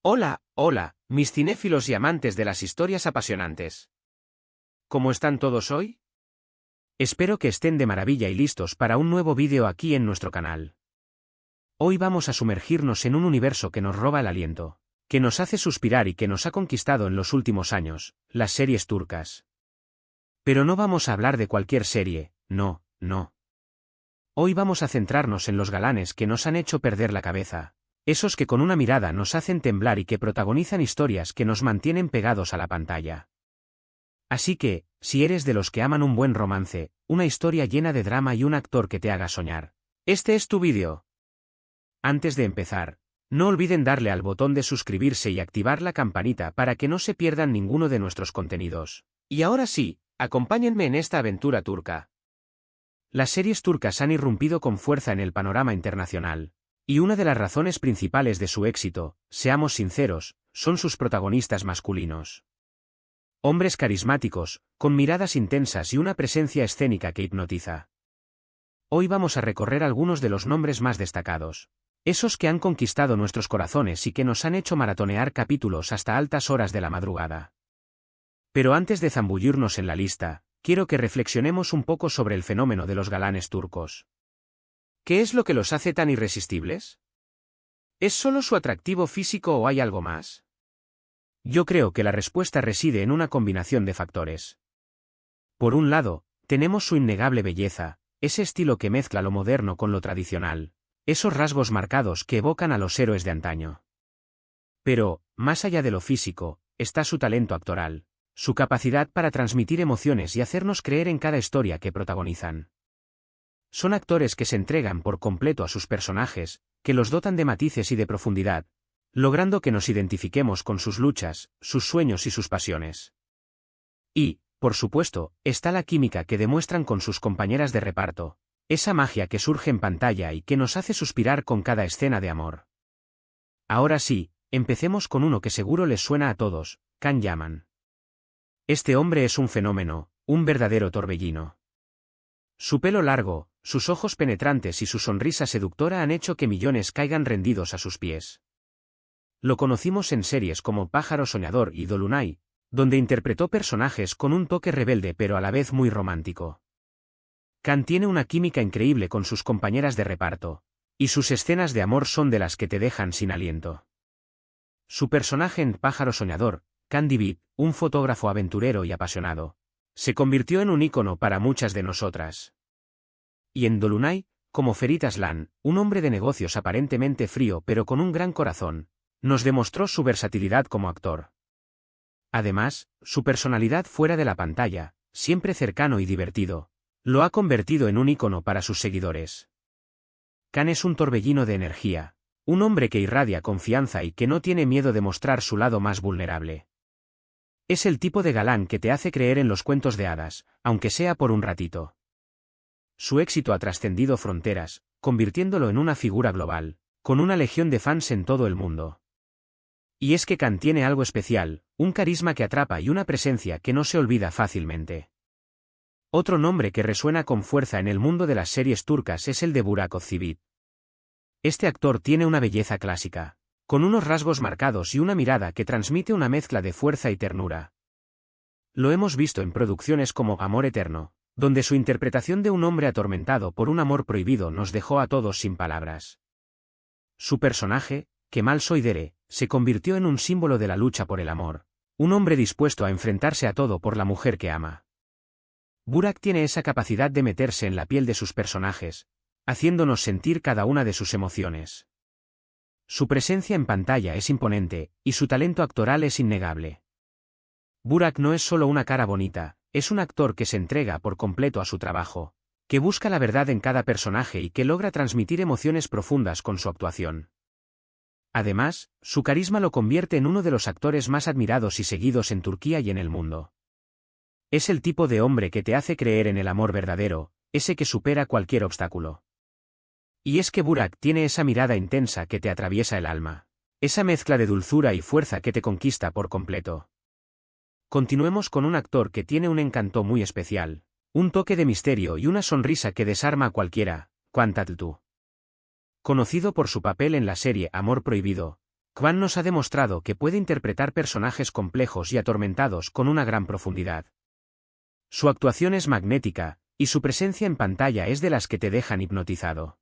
Hola, hola, mis cinéfilos y amantes de las historias apasionantes. ¿Cómo están todos hoy? Espero que estén de maravilla y listos para un nuevo vídeo aquí en nuestro canal. Hoy vamos a sumergirnos en un universo que nos roba el aliento, que nos hace suspirar y que nos ha conquistado en los últimos años, las series turcas. Pero no vamos a hablar de cualquier serie, no. Hoy vamos a centrarnos en los galanes que nos han hecho perder la cabeza. Esos que con una mirada nos hacen temblar y que protagonizan historias que nos mantienen pegados a la pantalla. Así que, si eres de los que aman un buen romance, una historia llena de drama y un actor que te haga soñar, este es tu vídeo. Antes de empezar, no olviden darle al botón de suscribirse y activar la campanita para que no se pierdan ninguno de nuestros contenidos. Y ahora sí, acompáñenme en esta aventura turca. Las series turcas han irrumpido con fuerza en el panorama internacional. Y una de las razones principales de su éxito, seamos sinceros, son sus protagonistas masculinos. Hombres carismáticos, con miradas intensas y una presencia escénica que hipnotiza. Hoy vamos a recorrer algunos de los nombres más destacados. Esos que han conquistado nuestros corazones y que nos han hecho maratonear capítulos hasta altas horas de la madrugada. Pero antes de zambullirnos en la lista, quiero que reflexionemos un poco sobre el fenómeno de los galanes turcos. ¿Qué es lo que los hace tan irresistibles? ¿Es solo su atractivo físico o hay algo más? Yo creo que la respuesta reside en una combinación de factores. Por un lado, tenemos su innegable belleza, ese estilo que mezcla lo moderno con lo tradicional, esos rasgos marcados que evocan a los héroes de antaño. Pero, más allá de lo físico, está su talento actoral, su capacidad para transmitir emociones y hacernos creer en cada historia que protagonizan. Son actores que se entregan por completo a sus personajes, que los dotan de matices y de profundidad, logrando que nos identifiquemos con sus luchas, sus sueños y sus pasiones. Y, por supuesto, está la química que demuestran con sus compañeras de reparto, esa magia que surge en pantalla y que nos hace suspirar con cada escena de amor. Ahora sí, empecemos con uno que seguro les suena a todos, Can Yaman. Este hombre es un fenómeno, un verdadero torbellino. Su pelo largo, sus ojos penetrantes y su sonrisa seductora han hecho que millones caigan rendidos a sus pies. Lo conocimos en series como Pájaro Soñador y Dolunay, donde interpretó personajes con un toque rebelde pero a la vez muy romántico. Can tiene una química increíble con sus compañeras de reparto, y sus escenas de amor son de las que te dejan sin aliento. Su personaje en Pájaro Soñador, Can Dibi, un fotógrafo aventurero y apasionado, se convirtió en un ícono para muchas de nosotras. Y en Dolunay, como Ferit Aslan, un hombre de negocios aparentemente frío pero con un gran corazón, nos demostró su versatilidad como actor. Además, su personalidad fuera de la pantalla, siempre cercano y divertido, lo ha convertido en un ícono para sus seguidores. Can es un torbellino de energía, un hombre que irradia confianza y que no tiene miedo de mostrar su lado más vulnerable. Es el tipo de galán que te hace creer en los cuentos de hadas, aunque sea por un ratito. Su éxito ha trascendido fronteras, convirtiéndolo en una figura global, con una legión de fans en todo el mundo. Y es que Can tiene algo especial, un carisma que atrapa y una presencia que no se olvida fácilmente. Otro nombre que resuena con fuerza en el mundo de las series turcas es el de Burak Özçivit. Este actor tiene una belleza clásica, con unos rasgos marcados y una mirada que transmite una mezcla de fuerza y ternura. Lo hemos visto en producciones como Amor Eterno, donde su interpretación de un hombre atormentado por un amor prohibido nos dejó a todos sin palabras. Su personaje, Kemal Soydere, se convirtió en un símbolo de la lucha por el amor, un hombre dispuesto a enfrentarse a todo por la mujer que ama. Burak tiene esa capacidad de meterse en la piel de sus personajes, haciéndonos sentir cada una de sus emociones. Su presencia en pantalla es imponente, y su talento actoral es innegable. Burak no es solo una cara bonita, es un actor que se entrega por completo a su trabajo, que busca la verdad en cada personaje y que logra transmitir emociones profundas con su actuación. Además, su carisma lo convierte en uno de los actores más admirados y seguidos en Turquía y en el mundo. Es el tipo de hombre que te hace creer en el amor verdadero, ese que supera cualquier obstáculo. Y es que Burak tiene esa mirada intensa que te atraviesa el alma, esa mezcla de dulzura y fuerza que te conquista por completo. Continuemos con un actor que tiene un encanto muy especial, un toque de misterio y una sonrisa que desarma a cualquiera, Can Tatlıtuğ. Conocido por su papel en la serie Amor Prohibido, Kwan nos ha demostrado que puede interpretar personajes complejos y atormentados con una gran profundidad. Su actuación es magnética, y su presencia en pantalla es de las que te dejan hipnotizado.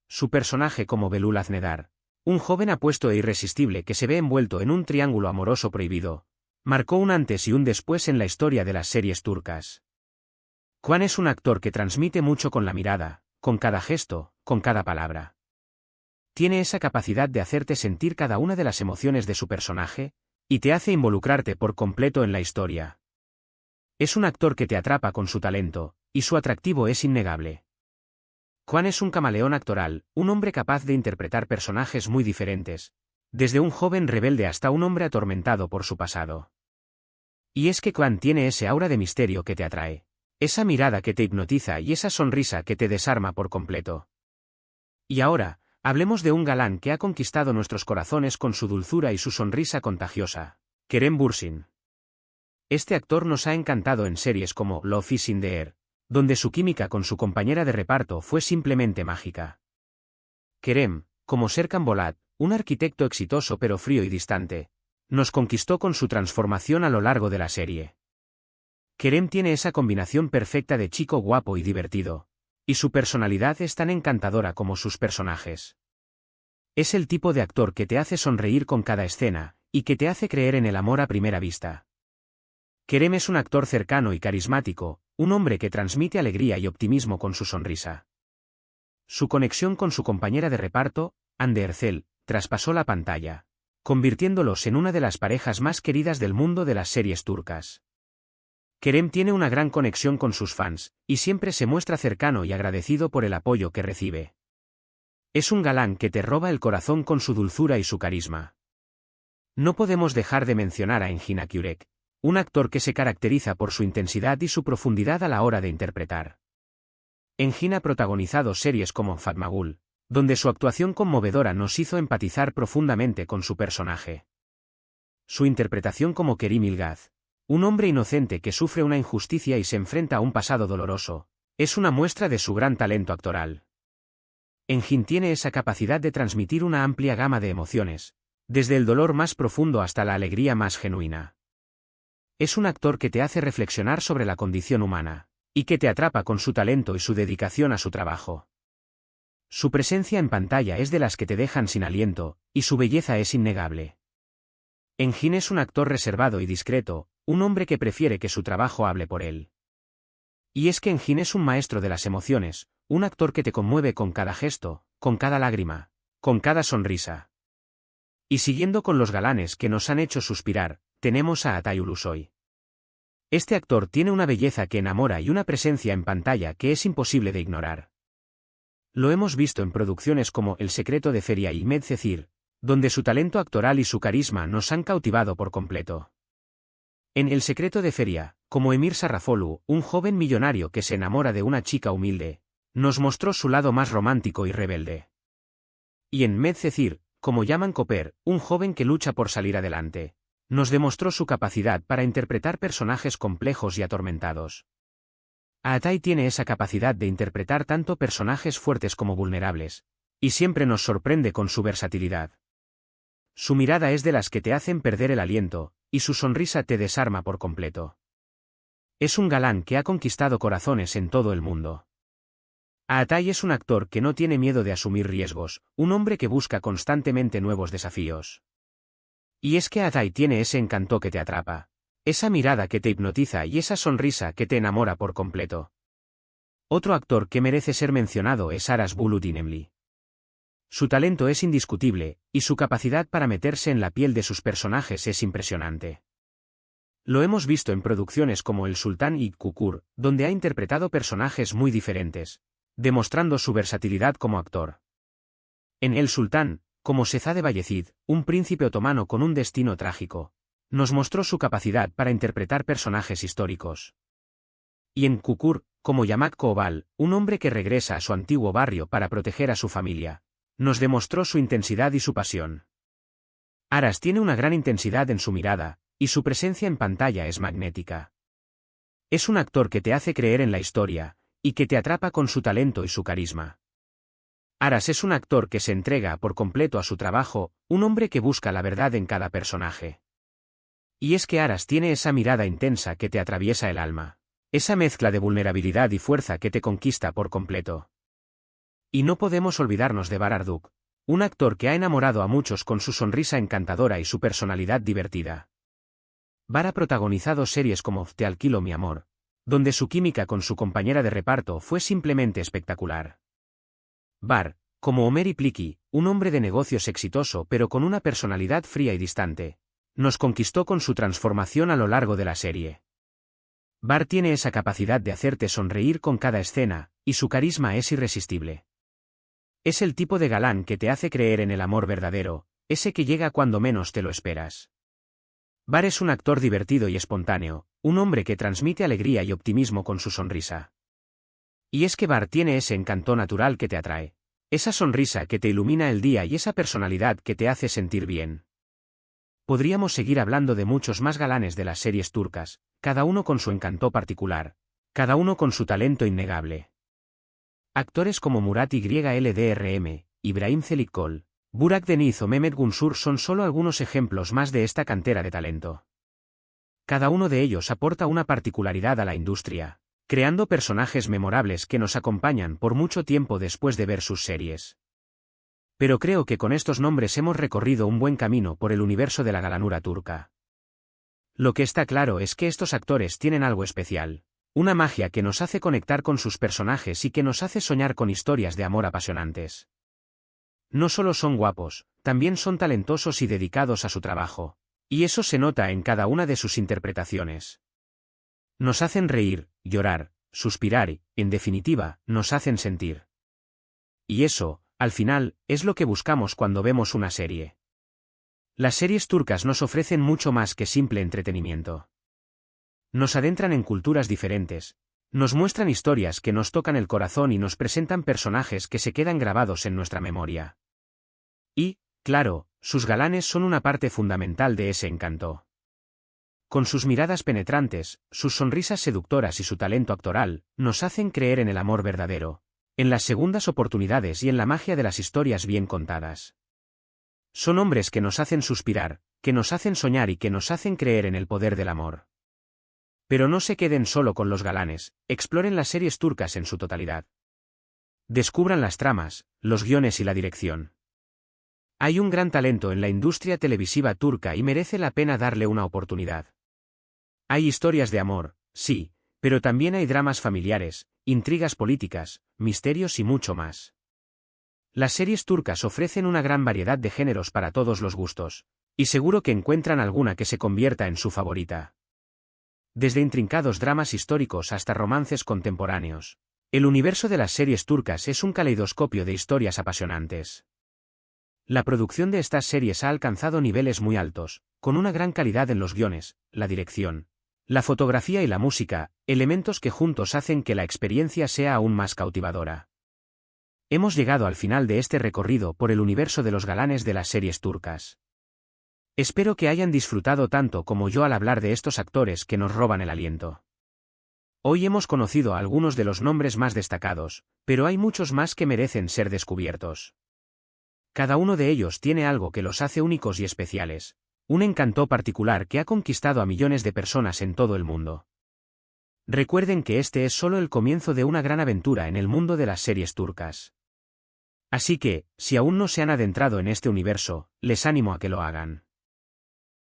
Su personaje como Belul Aznedar, un joven apuesto e irresistible que se ve envuelto en un triángulo amoroso prohibido, marcó un antes y un después en la historia de las series turcas. Kwan es un actor que transmite mucho con la mirada, con cada gesto, con cada palabra. Tiene esa capacidad de hacerte sentir cada una de las emociones de su personaje, y te hace involucrarte por completo en la historia. Es un actor que te atrapa con su talento, y su atractivo es innegable. Kwan es un camaleón actoral, un hombre capaz de interpretar personajes muy diferentes, desde un joven rebelde hasta un hombre atormentado por su pasado. Y es que Kwan tiene ese aura de misterio que te atrae, esa mirada que te hipnotiza y esa sonrisa que te desarma por completo. Y ahora, hablemos de un galán que ha conquistado nuestros corazones con su dulzura y su sonrisa contagiosa, Kerem Bürsin. Este actor nos ha encantado en series como Love is in the Air, donde su química con su compañera de reparto fue simplemente mágica. Kerem, como Serkan Bolat, un arquitecto exitoso pero frío y distante, nos conquistó con su transformación a lo largo de la serie. Kerem tiene esa combinación perfecta de chico guapo y divertido, y su personalidad es tan encantadora como sus personajes. Es el tipo de actor que te hace sonreír con cada escena, y que te hace creer en el amor a primera vista. Kerem es un actor cercano y carismático, un hombre que transmite alegría y optimismo con su sonrisa. Su conexión con su compañera de reparto, Hande Erçel, traspasó la pantalla, convirtiéndolos en una de las parejas más queridas del mundo de las series turcas. Kerem tiene una gran conexión con sus fans, y siempre se muestra cercano y agradecido por el apoyo que recibe. Es un galán que te roba el corazón con su dulzura y su carisma. No podemos dejar de mencionar a Engin Akyurek, un actor que se caracteriza por su intensidad y su profundidad a la hora de interpretar. Engin ha protagonizado series como Fatma Gul, donde su actuación conmovedora nos hizo empatizar profundamente con su personaje. Su interpretación como Kerim Ilgaz, un hombre inocente que sufre una injusticia y se enfrenta a un pasado doloroso, es una muestra de su gran talento actoral. Engin tiene esa capacidad de transmitir una amplia gama de emociones, desde el dolor más profundo hasta la alegría más genuina. Es un actor que te hace reflexionar sobre la condición humana, y que te atrapa con su talento y su dedicación a su trabajo. Su presencia en pantalla es de las que te dejan sin aliento, y su belleza es innegable. Engin es un actor reservado y discreto, un hombre que prefiere que su trabajo hable por él. Y es que Engin es un maestro de las emociones, un actor que te conmueve con cada gesto, con cada lágrima, con cada sonrisa. Y siguiendo con los galanes que nos han hecho suspirar, tenemos a Atay Ulusoy. Este actor tiene una belleza que enamora y una presencia en pantalla que es imposible de ignorar. Lo hemos visto en producciones como El secreto de Feria y Medcezir, donde su talento actoral y su carisma nos han cautivado por completo. En El secreto de Feria, como Emir Sarrafolu, un joven millonario que se enamora de una chica humilde, nos mostró su lado más romántico y rebelde. Y en Medcezir, como Yaman Koper, un joven que lucha por salir adelante, nos demostró su capacidad para interpretar personajes complejos y atormentados. Atay tiene esa capacidad de interpretar tanto personajes fuertes como vulnerables, y siempre nos sorprende con su versatilidad. Su mirada es de las que te hacen perder el aliento, y su sonrisa te desarma por completo. Es un galán que ha conquistado corazones en todo el mundo. Atay es un actor que no tiene miedo de asumir riesgos, un hombre que busca constantemente nuevos desafíos. Y es que Atay tiene ese encanto que te atrapa, esa mirada que te hipnotiza y esa sonrisa que te enamora por completo. Otro actor que merece ser mencionado es Aras Bulut İynemli. Su talento es indiscutible, y su capacidad para meterse en la piel de sus personajes es impresionante. Lo hemos visto en producciones como El Sultán y Kukur, donde ha interpretado personajes muy diferentes, demostrando su versatilidad como actor. En El Sultán, como Şehzade Bayezid, un príncipe otomano con un destino trágico, nos mostró su capacidad para interpretar personajes históricos. Y en Kukur, como Yamak Koval, un hombre que regresa a su antiguo barrio para proteger a su familia, nos demostró su intensidad y su pasión. Aras tiene una gran intensidad en su mirada, y su presencia en pantalla es magnética. Es un actor que te hace creer en la historia, y que te atrapa con su talento y su carisma. Aras es un actor que se entrega por completo a su trabajo, un hombre que busca la verdad en cada personaje. Y es que Aras tiene esa mirada intensa que te atraviesa el alma. Esa mezcla de vulnerabilidad y fuerza que te conquista por completo. Y no podemos olvidarnos de Barduk, un actor que ha enamorado a muchos con su sonrisa encantadora y su personalidad divertida. Bar ha protagonizado series como Te alquilo mi amor, donde su química con su compañera de reparto fue simplemente espectacular. Bar, como Omeri Pliki, un hombre de negocios exitoso pero con una personalidad fría y distante, nos conquistó con su transformación a lo largo de la serie. Bar tiene esa capacidad de hacerte sonreír con cada escena, y su carisma es irresistible. Es el tipo de galán que te hace creer en el amor verdadero, ese que llega cuando menos te lo esperas. Bar es un actor divertido y espontáneo, un hombre que transmite alegría y optimismo con su sonrisa. Y es que Bar tiene ese encanto natural que te atrae, esa sonrisa que te ilumina el día y esa personalidad que te hace sentir bien. Podríamos seguir hablando de muchos más galanes de las series turcas, cada uno con su encanto particular, cada uno con su talento innegable. Actores como Murat YLDRM, Ibrahim Çelikkol, Burak Deniz o Mehmet Günsur son solo algunos ejemplos más de esta cantera de talento. Cada uno de ellos aporta una particularidad a la industria, creando personajes memorables que nos acompañan por mucho tiempo después de ver sus series. Pero creo que con estos nombres hemos recorrido un buen camino por el universo de la galanura turca. Lo que está claro es que estos actores tienen algo especial, una magia que nos hace conectar con sus personajes y que nos hace soñar con historias de amor apasionantes. No solo son guapos, también son talentosos y dedicados a su trabajo, y eso se nota en cada una de sus interpretaciones. Nos hacen reír, llorar, suspirar y, en definitiva, nos hacen sentir. Y eso, al final, es lo que buscamos cuando vemos una serie. Las series turcas nos ofrecen mucho más que simple entretenimiento. Nos adentran en culturas diferentes, nos muestran historias que nos tocan el corazón y nos presentan personajes que se quedan grabados en nuestra memoria. Y, claro, sus galanes son una parte fundamental de ese encanto. Con sus miradas penetrantes, sus sonrisas seductoras y su talento actoral, nos hacen creer en el amor verdadero, en las segundas oportunidades y en la magia de las historias bien contadas. Son hombres que nos hacen suspirar, que nos hacen soñar y que nos hacen creer en el poder del amor. Pero no se queden solo con los galanes, exploren las series turcas en su totalidad. Descubran las tramas, los guiones y la dirección. Hay un gran talento en la industria televisiva turca y merece la pena darle una oportunidad. Hay historias de amor, sí, pero también hay dramas familiares, intrigas políticas, misterios y mucho más. Las series turcas ofrecen una gran variedad de géneros para todos los gustos, y seguro que encuentran alguna que se convierta en su favorita. Desde intrincados dramas históricos hasta romances contemporáneos, el universo de las series turcas es un caleidoscopio de historias apasionantes. La producción de estas series ha alcanzado niveles muy altos, con una gran calidad en los guiones, la dirección, la fotografía y la música, elementos que juntos hacen que la experiencia sea aún más cautivadora. Hemos llegado al final de este recorrido por el universo de los galanes de las series turcas. Espero que hayan disfrutado tanto como yo al hablar de estos actores que nos roban el aliento. Hoy hemos conocido a algunos de los nombres más destacados, pero hay muchos más que merecen ser descubiertos. Cada uno de ellos tiene algo que los hace únicos y especiales, un encanto particular que ha conquistado a millones de personas en todo el mundo. Recuerden que este es solo el comienzo de una gran aventura en el mundo de las series turcas. Así que, si aún no se han adentrado en este universo, les animo a que lo hagan.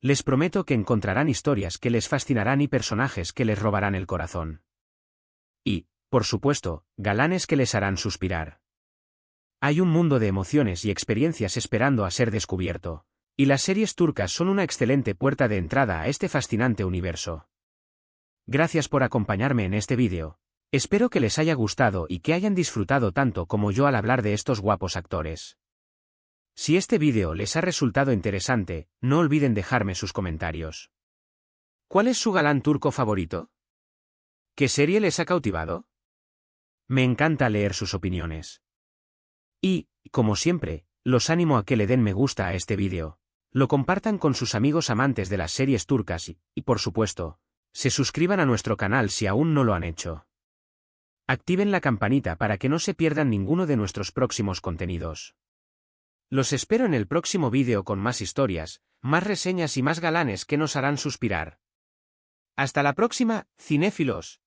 Les prometo que encontrarán historias que les fascinarán y personajes que les robarán el corazón. Y, por supuesto, galanes que les harán suspirar. Hay un mundo de emociones y experiencias esperando a ser descubierto, y las series turcas son una excelente puerta de entrada a este fascinante universo. Gracias por acompañarme en este vídeo. Espero que les haya gustado y que hayan disfrutado tanto como yo al hablar de estos guapos actores. Si este vídeo les ha resultado interesante, no olviden dejarme sus comentarios. ¿Cuál es su galán turco favorito? ¿Qué serie les ha cautivado? Me encanta leer sus opiniones. Y, como siempre, los animo a que le den me gusta a este vídeo, lo compartan con sus amigos amantes de las series turcas y, por supuesto, se suscriban a nuestro canal si aún no lo han hecho. Activen la campanita para que no se pierdan ninguno de nuestros próximos contenidos. Los espero en el próximo vídeo con más historias, más reseñas y más galanes que nos harán suspirar. Hasta la próxima, cinéfilos.